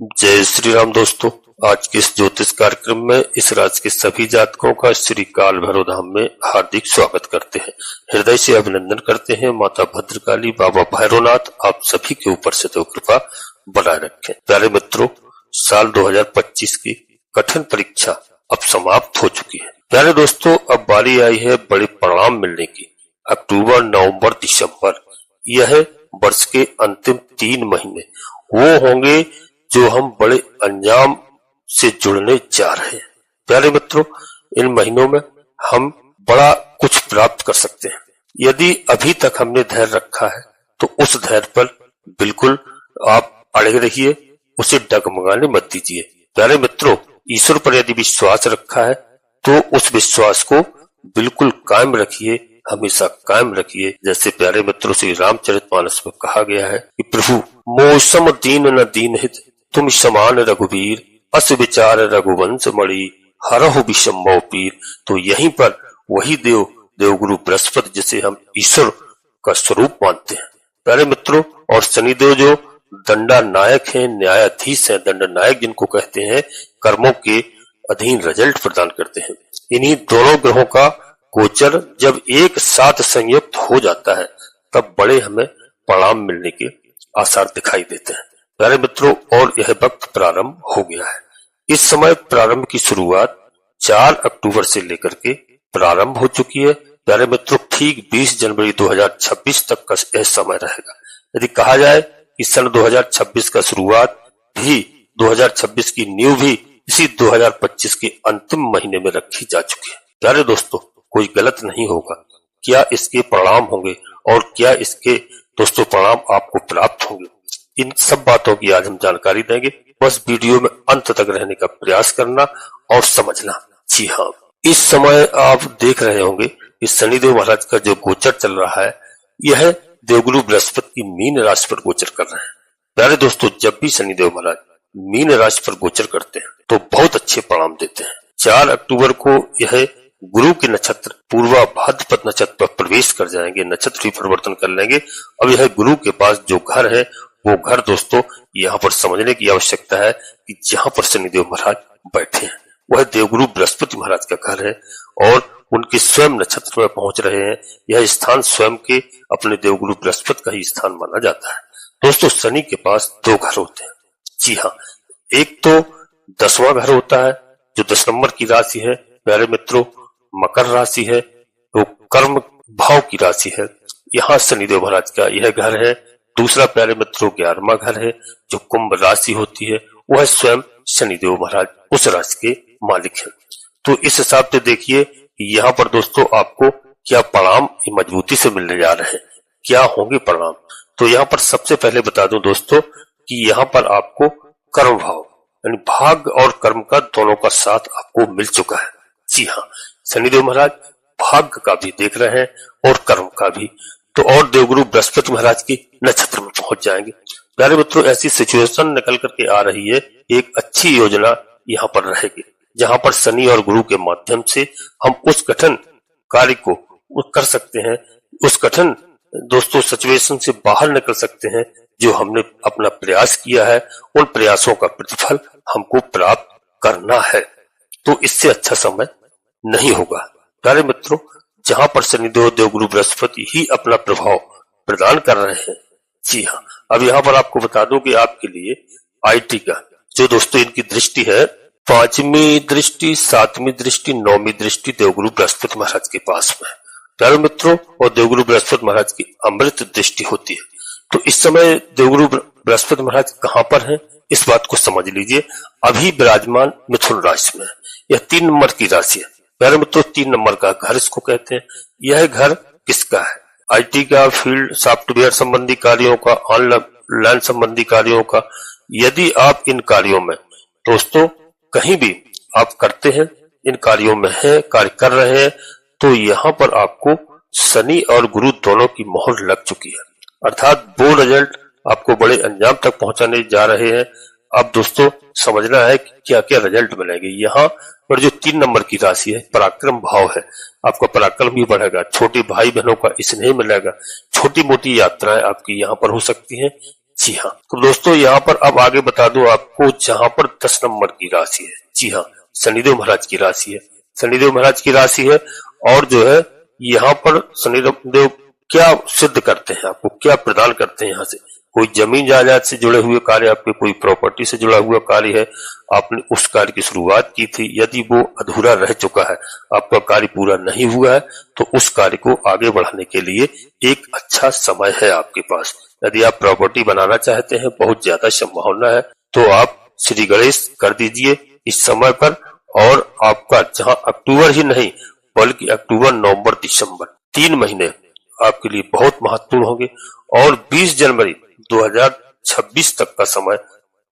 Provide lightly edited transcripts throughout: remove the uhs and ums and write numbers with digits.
जय श्री राम दोस्तों। आज के इस ज्योतिष कार्यक्रम में इस राशि के सभी जातकों का श्री काल भैरव धाम में हार्दिक स्वागत करते हैं। हृदय से अभिनंदन करते हैं। माता भद्रकाली, बाबा भैरवनाथ आप सभी के ऊपर से तो कृपा बनाए रखें। प्यारे मित्रों, साल 2025 की कठिन परीक्षा अब समाप्त हो चुकी है। प्यारे दोस्तों, अब बारी आई है बड़े परिणाम मिलने की। अक्टूबर, नवंबर, दिसंबर, यह वर्ष के अंतिम 3 महीने वो होंगे जो हम बड़े अंजाम से जुड़ने जा रहे हैं। प्यारे मित्रों, इन महीनों में हम बड़ा कुछ प्राप्त कर सकते हैं। यदि अभी तक हमने धैर्य रखा है तो उस धैर्य पर बिल्कुल आप अड़े रहिए, उसे डगमगाने मत दीजिए। प्यारे मित्रों, ईश्वर पर यदि विश्वास रखा है तो उस विश्वास को बिल्कुल कायम रखिए, हमेशा कायम रखिए। जैसे प्यारे मित्रों श्री रामचरितमानस में कहा गया है कि प्रभु मोसम दीन न दीन हित, तुम समान रघुवीर, अस विचार रघुवंश मणि, हरहु विषम पीर। तो यहीं पर वही देवगुरु बृहस्पति जिसे हम ईश्वर का स्वरूप मानते हैं प्यारे मित्रों, और शनिदेव जो दंडा नायक है, न्यायाधीश है, दंड नायक जिनको कहते हैं, कर्मों के अधीन रिजल्ट प्रदान करते हैं। इन्हीं दोनों ग्रहों का गोचर जब एक साथ संयुक्त हो जाता है तब बड़े हमें परिणाम मिलने के आसार दिखाई देते हैं। प्यारे मित्रों, और यह वक्त प्रारंभ हो गया है। इस समय प्रारंभ की शुरुआत 4 अक्टूबर से लेकर के प्रारंभ हो चुकी है। प्यारे मित्रों, ठीक 20 जनवरी 2026 तक का यह समय रहेगा। यदि कहा जाए कि सन 2026 का शुरुआत भी 2026 की नींव भी इसी 2025 के अंतिम महीने में रखी जा चुकी है। प्यारे दोस्तों, कोई गलत नहीं होगा। क्या इसके परिणाम होंगे और क्या इसके दोस्तों परिणाम आपको प्राप्त होंगे, इन सब बातों की आज हम जानकारी देंगे। बस वीडियो में अंत तक रहने का प्रयास करना और समझना। जी हाँ, इस समय आप देख रहे होंगे कि शनिदेव महाराज का जो गोचर चल रहा है, यह देवगुरु बृहस्पति की मीन राशि पर गोचर कर रहे हैं। प्यारे दोस्तों, जब भी शनिदेव महाराज मीन राशि पर गोचर करते हैं तो बहुत अच्छे परिणाम देते हैं। 4 अक्टूबर को यह गुरु के नक्षत्र पूर्वा भाद्रपद नक्षत्र पर प्रवेश कर जाएंगे, नक्षत्र भी परिवर्तन कर लेंगे। अब यह गुरु के पास जो घर है वो घर दोस्तों यहाँ पर समझने की आवश्यकता है कि जहाँ पर शनिदेव महाराज बैठे हैं वह देवगुरु बृहस्पति महाराज का घर है और उनके स्वयं नक्षत्र में पहुंच रहे हैं। यह स्थान स्वयं के अपने देवगुरु बृहस्पति का ही स्थान माना जाता है। दोस्तों, शनि के पास 2 घर होते हैं। जी हाँ, एक तो 10वां घर होता है जो 10 नंबर की राशि है। प्यारे मित्रों, मकर राशि है, तो कर्म भाव की राशि है। यहाँ शनिदेव महाराज का यह घर है। दूसरा प्यारे मित्रों 11वां घर है जो कुंभ राशि होती है, वह स्वयं शनिदेव महाराज उस राशि के मालिक है। तो इस हिसाब से देखिए कि यहाँ पर दोस्तों आपको क्या परिणाम मजबूती से मिलने जा रहे हैं, क्या होंगे परिणाम। तो यहाँ पर सबसे पहले बता दूं दोस्तों कि यहाँ पर आपको कर्म भाव यानी भाग्य और कर्म का दोनों का साथ आपको मिल चुका है। जी हाँ, शनिदेव महाराज भाग्य का भी देख रहे हैं और कर्म का भी। तो और देवगुरु बृहस्पति महाराज की नक्षत्र में पहुंच जाएंगे। प्यारे मित्रों, ऐसी सिचुएशन निकल करके आ रही है, एक अच्छी योजना यहाँ पर रहेगी जहां पर शनि और गुरु के माध्यम से हम उस कठिन कार्य को कर सकते हैं, उस कठिन दोस्तों सिचुएशन से बाहर निकल सकते हैं। जो हमने अपना प्रयास किया है उन प्रयासों का प्रतिफल हमको प्राप्त करना है। तो इससे अच्छा समय नहीं होगा। प्यारे मित्रों, जहां पर शनिदेव देवगुरु बृहस्पति ही अपना प्रभाव प्रदान कर रहे हैं। जी हाँ, अब यहाँ पर आपको बता दूं कि आपके लिए आईटी का जो दोस्तों इनकी दृष्टि है, 5वीं दृष्टि, 7वीं दृष्टि, 9वीं दृष्टि देवगुरु बृहस्पति महाराज के पास में। प्यारे मित्रों, और देवगुरु बृहस्पति महाराज की अमृत दृष्टि होती है। तो इस समय देवगुरु बृहस्पति महाराज कहाँ पर है, इस बात को समझ लीजिए। अभी विराजमान मिथुन राशि में, यह 3 नंबर की राशि है। प्यारे मित्रों, 3 नंबर का घर इसको कहते हैं। यह घर किसका है? आईटी का, फील्ड सॉफ्टवेयर संबंधी कार्यों का, ऑनलाइन संबंधी कार्यों का। यदि आप इन कार्यों में दोस्तों कहीं भी आप करते हैं, इन कार्यों में है, कार्य कर रहे हैं, तो यहाँ पर आपको शनि और गुरु दोनों की मोहर लग चुकी है। अर्थात वो रिजल्ट आपको बड़े अंजाम तक पहुंचाने जा रहे हैं। अब दोस्तों समझना है कि क्या क्या रिजल्ट मिलेंगे। यहाँ पर जो 3 नंबर की राशि है, पराक्रम भाव है, आपका पराक्रम भी बढ़ेगा, छोटे भाई बहनों का स्नेह मिलेगा, छोटी मोटी यात्राएं आपकी यहाँ पर हो सकती हैं। जी हाँ, तो दोस्तों यहाँ पर अब आगे बता दूं आपको, जहाँ पर 10 नंबर की राशि है, जी हाँ, शनिदेव महाराज की राशि है, शनिदेव महाराज की राशि है। और जो है यहाँ पर शनिदेव क्या सिद्ध करते हैं, आपको क्या प्रदान करते हैं यहाँ से, कोई जमीन जायदाद से जुड़े हुए कार्य, आपके कोई प्रॉपर्टी से जुड़ा हुआ कार्य है, आपने उस कार्य की शुरुआत की थी, यदि वो अधूरा रह चुका है, आपका कार्य पूरा नहीं हुआ है, तो उस कार्य को आगे बढ़ाने के लिए एक अच्छा समय है आपके पास। यदि आप प्रॉपर्टी बनाना चाहते हैं, बहुत ज्यादा संभावना है, तो आप श्री गणेश कर दीजिए इस समय पर। और आपका जहां अक्टूबर ही नहीं बल्कि अक्टूबर, नवंबर, दिसंबर 3 महीने आपके लिए बहुत महत्वपूर्ण होंगे। और 20 जनवरी 2026 तक का समय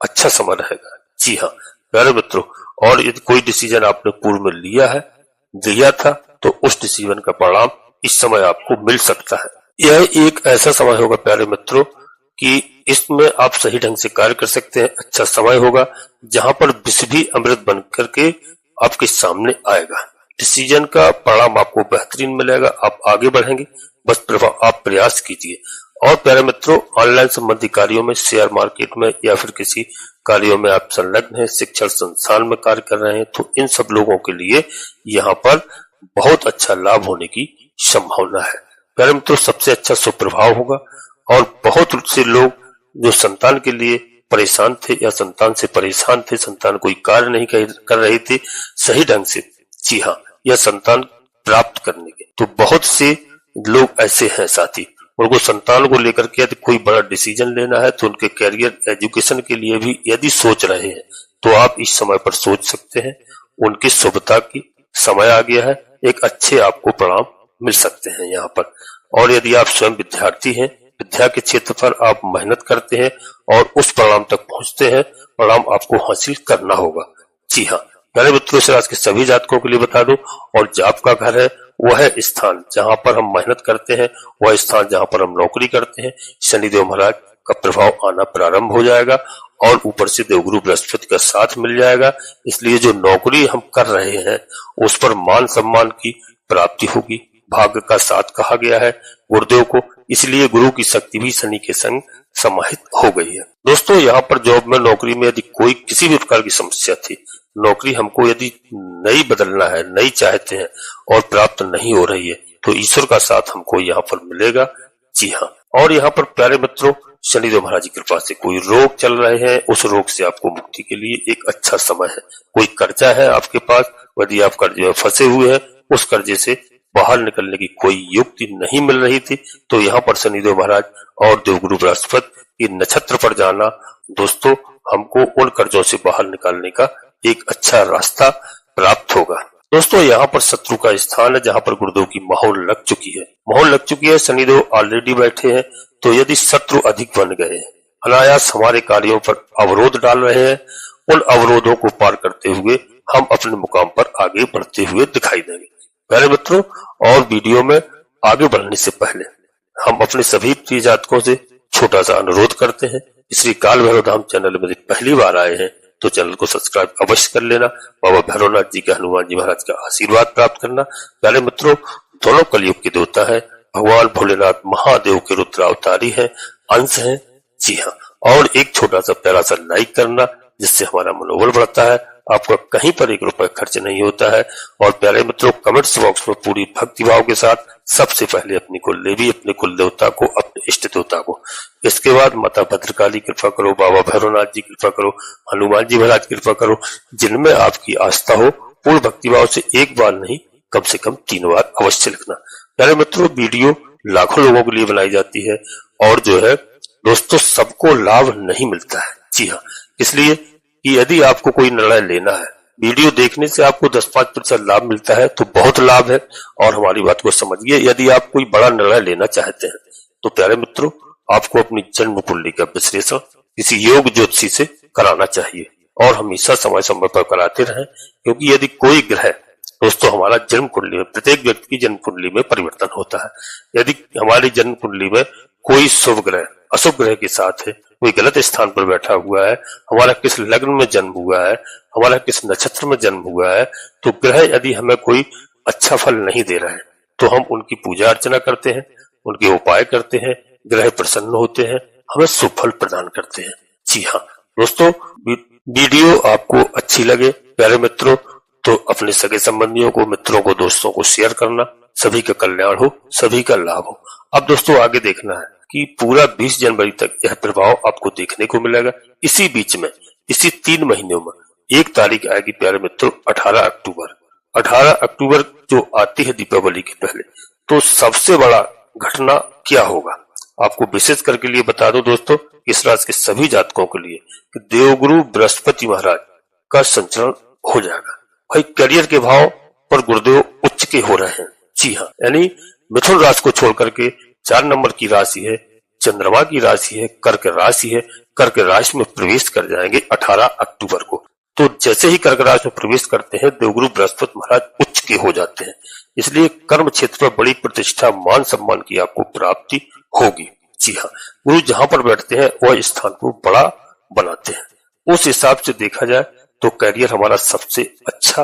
अच्छा समय रहेगा। जी हाँ प्यारे मित्रों, और यदि कोई डिसीजन आपने पूर्व में लिया था, तो उस डिसीजन का परिणाम इस समय आपको मिल सकता है। यह एक ऐसा समय होगा प्यारे मित्रों कि इसमें आप सही ढंग से कार्य कर सकते हैं। अच्छा समय होगा जहां पर विष भी अमृत बन करके आपके सामने आएगा। डिसीजन का परिणाम आपको बेहतरीन मिलेगा, आप आगे बढ़ेंगे, बस आप प्रयास कीजिए। और प्यारे मित्रों, ऑनलाइन संबंधी कार्यों में, शेयर मार्केट में या फिर किसी कार्यों में आप संलग्न हैं, शिक्षण संस्थान में कार्य कर रहे हैं, तो इन सब लोगों के लिए यहाँ पर बहुत अच्छा लाभ होने की संभावना है। प्यारे मित्रों, सबसे अच्छा सुप्रभाव होगा। और बहुत से लोग जो संतान के लिए परेशान थे या संतान से परेशान थे, संतान कोई कार्य नहीं कर रही थी सही ढंग से, जी हाँ, यह संतान प्राप्त करने के, तो बहुत से लोग ऐसे हैं साथी, उनको संतान को लेकर के यदि कोई बड़ा डिसीजन लेना है, तो उनके कैरियर, एजुकेशन के लिए भी यदि सोच रहे हैं, तो आप इस समय पर सोच सकते हैं। उनकी शुभता की समय आ गया है, एक अच्छे आपको परिणाम मिल सकते हैं यहाँ पर। और यदि आप स्वयं विद्यार्थी हैं, विद्या के क्षेत्र पर आप मेहनत करते हैं और उस परिणाम तक पहुंचते हैं, परिणाम आपको हासिल करना होगा। जी हाँ प्यारे मित्रों, से आज के सभी जातकों के लिए बता दूं, और जो आपका घर है वह स्थान जहां पर हम मेहनत करते हैं, वह स्थान जहां पर हम नौकरी करते हैं, शनिदेव महाराज का प्रभाव आना प्रारंभ हो जाएगा और ऊपर से देवगुरु बृहस्पति का साथ मिल जाएगा। इसलिए जो नौकरी हम कर रहे हैं उस पर मान सम्मान की प्राप्ति होगी। भाग्य का साथ कहा गया है गुरुदेव को, इसलिए गुरु की शक्ति भी शनि के संग समाहित हो गई है। दोस्तों, यहाँ पर जॉब में, नौकरी में यदि कोई किसी भी प्रकार की समस्या थी, नौकरी हमको यदि नई बदलना है, नई चाहते हैं और प्राप्त नहीं हो रही है, तो ईश्वर का साथ हमको यहाँ पर मिलेगा। जी हाँ, और यहाँ पर प्यारे मित्रों, शनिदेव महाराज की कृपा से कोई रोग चल रहे हैं, उस रोग से आपको मुक्ति के लिए एक अच्छा समय है। कोई कर्जा है आपके पास, यदि आप कर्जे में फंसे हुए हैं, उस कर्जे से बाहर निकलने की कोई युक्ति नहीं मिल रही थी, तो यहाँ पर शनिदेव महाराज और देवगुरु बृहस्पति की नक्षत्र पर जाना, दोस्तों, हमको उन कर्जों से बाहर निकालने का एक अच्छा रास्ता प्राप्त होगा। दोस्तों, यहाँ पर शत्रु का स्थान है जहाँ पर गुरुदेव की माहौल लग चुकी है, शनिदेव ऑलरेडी बैठे हैं। तो यदि शत्रु अधिक बन गए हैं, अनायास हमारे कार्यों पर अवरोध डाल रहे हैं, उन अवरोधों को पार करते हुए हम अपने मुकाम पर आगे बढ़ते हुए दिखाई देंगे। प्यारे मित्रों, और वीडियो में आगे बढ़ने से पहले हम अपने सभी प्रिय जातकों से छोटा सा अनुरोध करते हैं। श्री काल भैरव धाम चैनल में पहली बार आए हैं तो चैनल को सब्सक्राइब अवश्य कर लेना। बाबा भैरवनाथ जी का, हनुमान जी महाराज का आशीर्वाद प्राप्त करना। प्यारे मित्रों, दोनों कलयुग के देवता है, भगवान भोलेनाथ महादेव के रुद्रावतारी है, अंश है। जी हाँ, और एक छोटा सा प्यारा सा लाइक करना, जिससे हमारा मनोबल बढ़ता है। आपका कहीं पर 1 रुपए खर्च नहीं होता है। और प्यारे मित्रों, कमेंट्स बॉक्स में पूरी भक्ति भाव के साथ सबसे पहले अपनी कुलदेवी, अपने कुल देवता को, अपने इष्ट देवता को, इसके बाद माता भद्रकाली कृपा करो, बाबा भैरवनाथ जी कृपा करो, हनुमान जी महाराज कृपा करो। जिनमें आपकी आस्था हो, पूर्ण भक्ति भाव से एक बार नहीं, कम से कम 3 बार अवश्य लिखना। प्यारे मित्रों, वीडियो लाखों लोगों के लिए बनाई जाती है और जो है दोस्तों, सबको लाभ नहीं मिलता है। जी हाँ, इसलिए कि यदि आपको कोई निर्णय लेना है, वीडियो देखने से आपको 10-5% लाभ मिलता है तो बहुत लाभ है। और हमारी बात को समझिए, यदि आप कोई बड़ा निर्णय लेना चाहते हैं तो प्यारे मित्रों, आपको अपनी जन्म कुंडली का विश्लेषण किसी योग ज्योतिषी से कराना चाहिए और हमेशा समय समय पर कराते रहें। क्योंकि यदि कोई ग्रह, दोस्तों, हमारा जन्म कुंडली में, प्रत्येक व्यक्ति की जन्म कुंडली में परिवर्तन होता है। यदि हमारी जन्म कुंडली में कोई शुभ ग्रह अशुभ ग्रह के साथ है, कोई गलत स्थान पर बैठा हुआ है, हमारा किस लग्न में जन्म हुआ है, हमारा किस नक्षत्र में जन्म हुआ है, तो ग्रह यदि हमें कोई अच्छा फल नहीं दे रहा है तो हम उनकी पूजा अर्चना करते हैं, उनके उपाय करते हैं, ग्रह प्रसन्न होते हैं हमें सुफल प्रदान करते हैं। जी हाँ दोस्तों, वीडियो आपको अच्छी लगे प्यारे मित्रों तो अपने सगे संबंधियों को, मित्रों को, दोस्तों को शेयर करना। सभी का कल्याण हो, सभी का लाभ हो। अब दोस्तों आगे देखना है कि पूरा 20 जनवरी तक यह प्रभाव आपको देखने को मिलेगा। इसी बीच में, इसी 3 महीनों में एक तारीख आएगी प्यारे मित्रों 18 अक्टूबर। 18 अक्टूबर जो आती है दीपावली के पहले, तो सबसे बड़ा घटना क्या होगा आपको विशेष करके लिए बता दो दोस्तों, इस राशि के सभी जातकों के लिए कि देवगुरु बृहस्पति महाराज का संचरण हो जाएगा। भाई करियर के भाव पर गुरुदेव उच्च के हो रहे हैं। जी हाँ, यानी मिथुन राशि को छोड़ करके 4 नंबर की राशि है, चंद्रमा की राशि है, कर्क राशि है। कर्क राशि में प्रवेश कर जाएंगे 18 अक्टूबर को। तो जैसे ही कर्क राशि में प्रवेश करते हैं देवगुरु बृहस्पति महाराज उच्च के हो जाते हैं, इसलिए कर्म क्षेत्र में बड़ी प्रतिष्ठा, मान सम्मान की आपको प्राप्ति होगी। जी हाँ, गुरु जहां पर बैठते हैं वह स्थान को बड़ा बनाते हैं। उस हिसाब से देखा जाए तो करियर हमारा सबसे अच्छा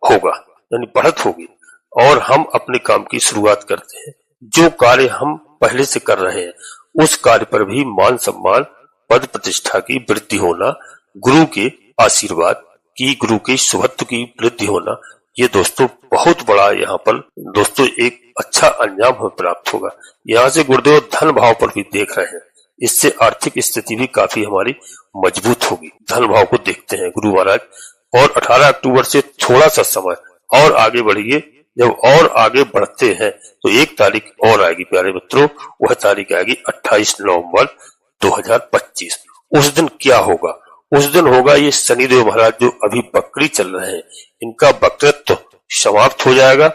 होगा, यानी बढ़त होगी और हम अपने काम की शुरुआत करते हैं। जो कार्य हम पहले से कर रहे हैं उस कार्य पर भी मान सम्मान, पद प्रतिष्ठा की वृद्धि होना, गुरु के आशीर्वाद की, गुरु के शुभत्व की वृद्धि होना, ये दोस्तों बहुत बड़ा यहाँ पर दोस्तों एक अच्छा अंजाम हमें प्राप्त होगा। यहाँ से गुरुदेव धन भाव पर भी देख रहे हैं, इससे आर्थिक स्थिति भी काफी हमारी मजबूत होगी। धन भाव को देखते हैं गुरु महाराज। और 18 अक्टूबर से थोड़ा सा समय और आगे बढ़िए। जब और आगे बढ़ते हैं तो एक तारीख और आएगी प्यारे मित्रों, वह तारीख आएगी 28 नवंबर 2025। उस दिन क्या होगा? उस दिन होगा ये शनिदेव महाराज जो अभी बकरी चल रहे हैं, इनका वक्रत्व समाप्त हो जाएगा।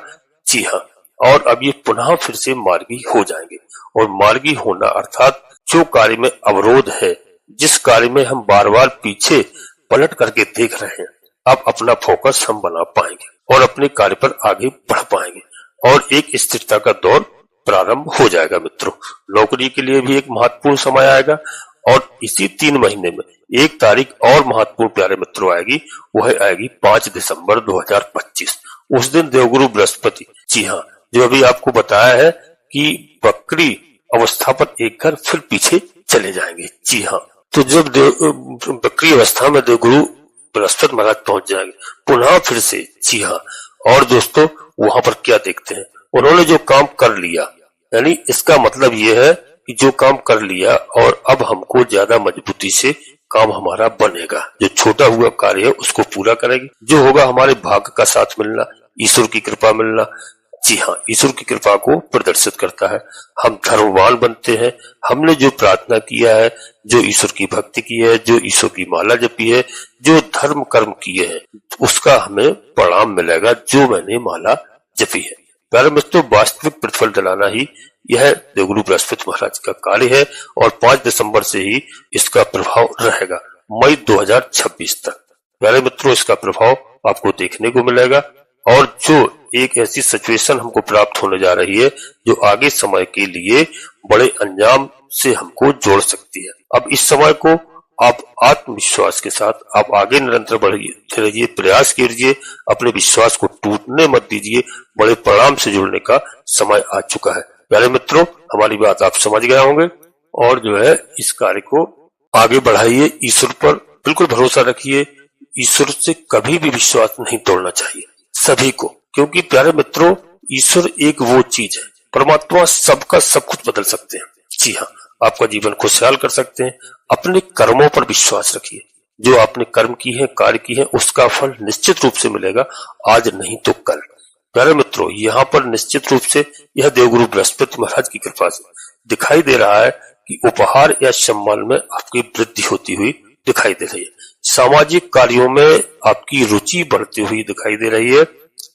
जी हाँ, और अब ये पुनः फिर से मार्गी हो जाएंगे। और मार्गी होना अर्थात जो कार्य में अवरोध है, जिस कार्य में हम बार बार पीछे पलट करके देख रहे हैं, अब अपना फोकस हम बना पाएंगे और अपने कार्य पर आगे बढ़ पाएंगे और एक स्थिरता का दौर प्रारंभ हो जाएगा मित्रों। नौकरी के लिए भी एक महत्वपूर्ण समय आएगा और इसी 3 महीने में एक तारीख और महत्वपूर्ण प्यारे मित्रों आएगी, वह आएगी 5 दिसंबर 2025। उस दिन देवगुरु बृहस्पति, जी हाँ, जो अभी आपको बताया है कि बकरी अवस्था पर एक घर फिर पीछे चले जाएंगे। जी हाँ, तो जब बकरी अवस्था में देवगुरु बृहस्पति महाराज पहुंच जाएंगे पुनः फिर से। जी हाँ, और दोस्तों वहां पर क्या देखते हैं, उन्होंने जो काम कर लिया, यानी इसका मतलब यह है कि जो काम कर लिया और अब हमको ज्यादा मजबूती से काम हमारा बनेगा। जो छोटा हुआ कार्य है उसको पूरा करेंगे। जो होगा हमारे भाग्य का साथ मिलना, ईश्वर की कृपा मिलना। जी हाँ, ईश्वर की कृपा को प्रदर्शित करता है। हम धर्मवान बनते हैं। हमने जो प्रार्थना किया है, जो ईश्वर की भक्ति की है, जो ईश्वर की माला जपी है, जो धर्म कर्म किए हैं, उसका हमें परिणाम मिलेगा जो मैंने माला जपी है। प्यारे मित्रों, वास्तविक प्रतिफल दिलाना ही यह देवगुरु बृहस्पति महाराज का कार्य है और 5 दिसंबर से ही इसका प्रभाव रहेगा मई 2026 तक। प्यारे मित्रों, इसका प्रभाव आपको देखने को मिलेगा और जो एक ऐसी सिचुएशन हमको प्राप्त होने जा रही है जो आगे समय के लिए बड़े अंजाम से हमको जोड़ सकती है। अब इस समय को आप आत्मविश्वास के साथ आप आगे निरंतर बढ़ते रहिए, प्रयास कीजिए, अपने विश्वास को टूटने मत दीजिए। बड़े परिणाम से जुड़ने का समय आ चुका है। प्यारे मित्रों, हमारी बात आप समझ गए होंगे और जो है इस कार्य को आगे बढ़ाइए। ईश्वर पर बिल्कुल भरोसा रखिए। ईश्वर से कभी भी विश्वास नहीं तोड़ना चाहिए सभी को, क्योंकि प्यारे मित्रों ईश्वर एक वो चीज है, परमात्मा सबका सब कुछ बदल सकते हैं। जी हाँ, आपका जीवन खुशहाल कर सकते हैं। अपने कर्मों पर विश्वास रखिए। जो आपने कर्म की है, कार्य की है, उसका फल निश्चित रूप से मिलेगा, आज नहीं तो कल। प्यारे मित्रों, यहाँ पर निश्चित रूप से यह देवगुरु बृहस्पति महाराज की कृपा से दिखाई दे रहा है कि उपहार या सम्मान में आपकी वृद्धि होती हुई दिखाई दे रही है। सामाजिक कार्यों में आपकी रुचि बढ़ती हुई दिखाई दे रही है।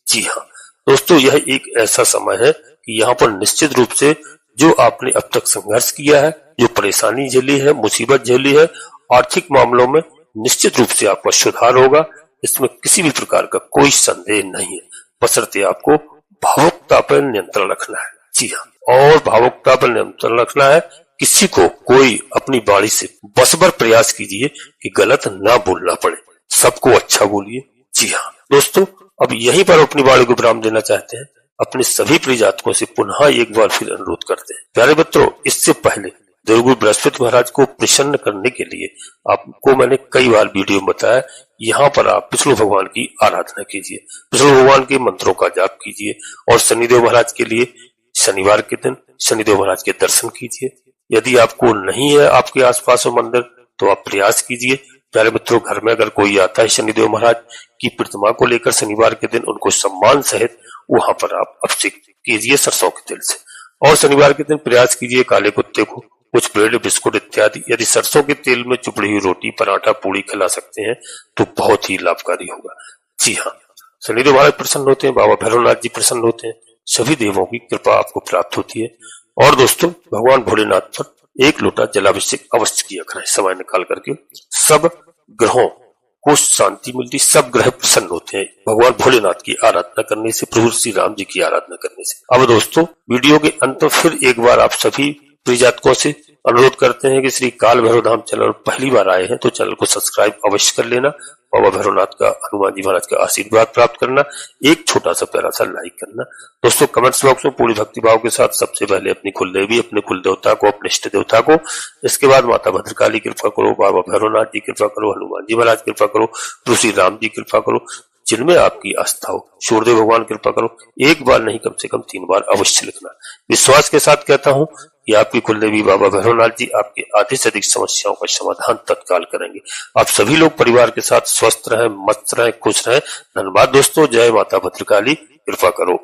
जी हाँ दोस्तों, यह एक ऐसा समय है कि यहाँ पर निश्चित रूप से जो आपने अब तक संघर्ष किया है, जो परेशानी झेली है, मुसीबत झेली है, आर्थिक मामलों में निश्चित रूप से आपका सुधार होगा। इसमें किसी भी प्रकार का कोई संदेह नहीं है, बशर्ते आपको भावुकता पर नियंत्रण रखना है। जी हाँ, और भावुकता पर नियंत्रण रखना है। किसी को कोई अपनी वाणी से बसबर प्रयास कीजिए कि गलत ना बोलना पड़े, सबको अच्छा बोलिए। जी हाँ दोस्तों, अब यहीं पर अपनी वाणी को विराम देना चाहते हैं। अपने सभी प्रिय जातकों से पुनः एक बार फिर अनुरोध करते हैं, प्यारे मित्रों, इससे पहले देवगुरु बृहस्पति महाराज को प्रसन्न करने के लिए आपको मैंने कई बार वीडियो में बताया, यहाँ पर आप विष्णु भगवान की आराधना कीजिए, विष्णु भगवान के मंत्रों का जाप कीजिए और शनिदेव महाराज के लिए शनिवार के दिन शनिदेव महाराज के दर्शन कीजिए। यदि आपको नहीं है आपके आसपास मंदिर तो आप प्रयास कीजिए। प्यारे मित्रों, घर में अगर कोई आता है शनिदेव महाराज की प्रतिमा को लेकर शनिवार के दिन, उनको सम्मान सहित वहां पर आप अभिषेक कीजिए सरसों के तेल से। और शनिवार के दिन प्रयास कीजिए काले कुत्ते को कुछ ब्रेड, बिस्कुट इत्यादि, यदि सरसों के तेल में चुपड़ी हुई रोटी, पराठा, पूड़ी खिला सकते हैं तो बहुत ही लाभकारी होगा। जी हाँ, शनिदेव महाराज प्रसन्न होते हैं, बाबा भैरवनाथ जी प्रसन्न होते हैं, सभी देवों की कृपा आपको प्राप्त होती है। और दोस्तों, भगवान भोलेनाथ पर एक लोटा जलाभिषेक अवश्य किया करें समय निकाल करके। सब ग्रहों को शांति मिलती, सब ग्रह प्रसन्न होते हैं भगवान भोलेनाथ की आराधना करने से, प्रभु श्री राम जी की आराधना करने से। अब दोस्तों, वीडियो के अंत में फिर एक बार आप सभी प्रिय जातकों से अनुरोध करते हैं कि श्री काल भैरव धाम चैनल पहली बार आए हैं तो चैनल को सब्सक्राइब अवश्य कर लेना, बाबा भैरवनाथ का, हनुमान जी महाराज का आशीर्वाद प्राप्त करना, एक छोटा सा प्यारा सा लाइक करना। दोस्तों, कमेंट्स बॉक्स में पूरी भक्ति भाव के साथ सबसे पहले अपनी कुलदेवी, अपने कुल देवता को, अपने इष्ट देवता को, इसके बाद माता भद्रकाली कृपा करो, बाबा भैरवनाथ जी कृपा करो, हनुमान जी महाराज कृपा करो, प्रभु श्री राम जी कृपा करो, जिनमें आपकी आस्था हो, सूर्यदेव भगवान कृपा करो। एक बार नहीं, कम से कम 3 बार अवश्य लिखना। विश्वास के साथ कहता हूं कि आपकी कुलदेवी बाबा भैरवनाथ जी आपके आधे से अधिक समस्याओं का समाधान तत्काल करेंगे। आप सभी लोग परिवार के साथ स्वस्थ रहें, मस्त रहें, खुश रहें। धन्यवाद दोस्तों। जय माता भद्रकाली, कृपा करो।